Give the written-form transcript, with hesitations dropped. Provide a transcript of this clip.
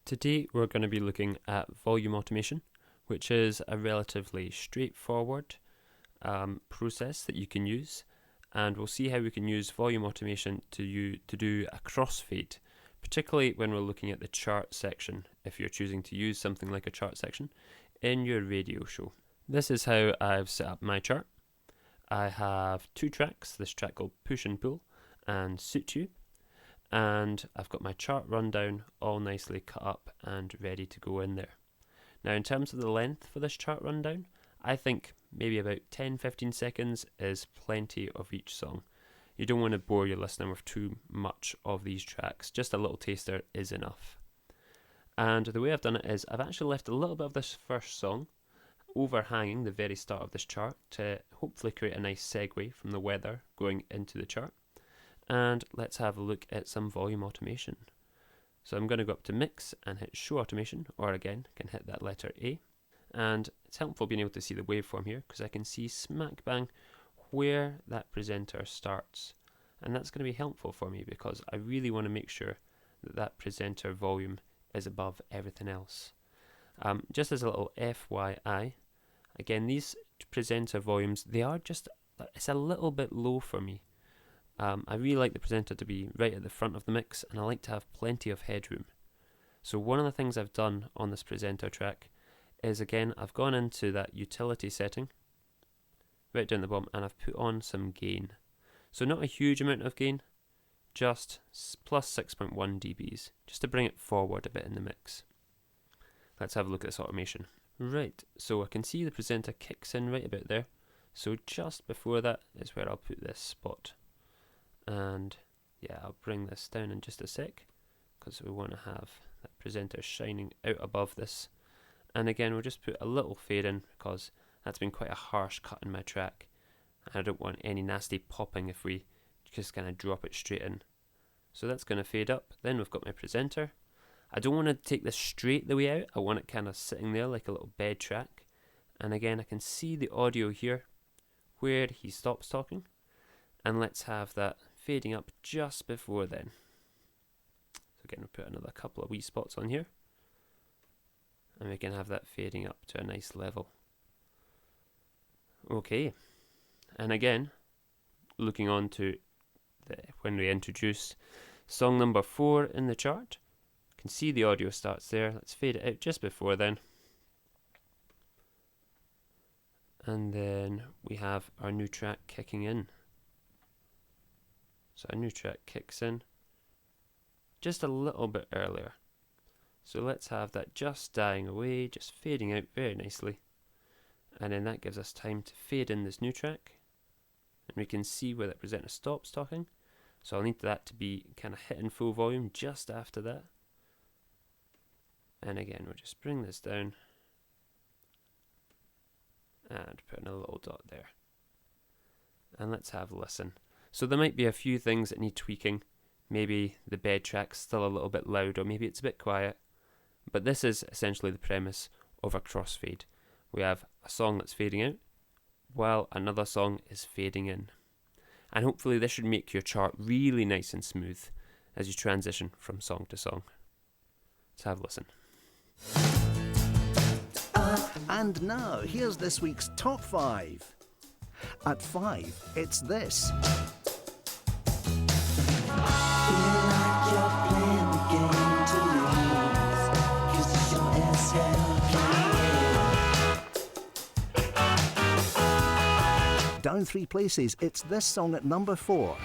Today we're going to be looking at volume automation, which is a relatively straightforward process that you can use, and we'll see how we can use volume automation to do a crossfade, particularly when we're looking at the chart section, if you're choosing to use something like a chart section in your radio show. This is how I've set up my chart. I have two tracks, this track called Push and Pull and Suit You, and I've got my chart rundown all nicely cut up and ready to go in there. Now in terms of the length for this chart rundown, I think maybe about 10-15 seconds is plenty of each song. You don't want to bore your listener with too much of these tracks, just a little taster is enough. And the way I've done it is I've actually left a little bit of this first song overhanging the very start of this chart to hopefully create a nice segue from the weather going into the chart. And let's have a look at some volume automation. So I'm going to go up to Mix and hit Show Automation, or again, can hit that letter A. And it's helpful being able to see the waveform here because I can see smack bang where that presenter starts. And that's going to be helpful for me because I really want to make sure that that presenter volume is above everything else. Just as a little FYI, again, these presenter volumes, it's a little bit low for me. I really like the presenter to be right at the front of the mix, and I like to have plenty of headroom. So one of the things I've done on this presenter track is, again, I've gone into that utility setting right down the bottom and I've put on some gain. So not a huge amount of gain, just plus 6.1 dBs, just to bring it forward a bit in the mix. Let's have a look at this automation. Right, so I can see the presenter kicks in right about there. So just before that is where I'll put this spot. And yeah, I'll bring this down in just a sec because we want to have that presenter shining out above this. And again, we'll just put a little fade in because that's been quite a harsh cut in my track. I don't want any nasty popping if we just kind of drop it straight in. So that's going to fade up. Then we've got my presenter. I don't want to take this straight the way out. I want it kind of sitting there like a little bed track. And again, I can see the audio here where he stops talking. And let's have that fading up just before then. So again, we'll put another couple of wee spots on here. And we can have that fading up to a nice level. Okay. And again, looking on to when we introduce song number 4 in the chart, you can see the audio starts there. Let's fade it out just before then. And then we have our new track kicking in. So a new track kicks in just a little bit earlier. So let's have that just dying away, just fading out very nicely. And then that gives us time to fade in this new track. And we can see where that presenter stops talking. So I'll need that to be kind of hitting full volume just after that. And again, we'll just bring this down and put in a little dot there. And let's have a listen. So there might be a few things that need tweaking. Maybe the bed track's still a little bit loud, or maybe it's a bit quiet. But this is essentially the premise of a crossfade. We have a song that's fading out, while another song is fading in. And hopefully this should make your chart really nice and smooth as you transition from song to song. Let's have a listen. And now, here's this week's top 5. At 5, it's this. Down 3 places, it's this song at number 4.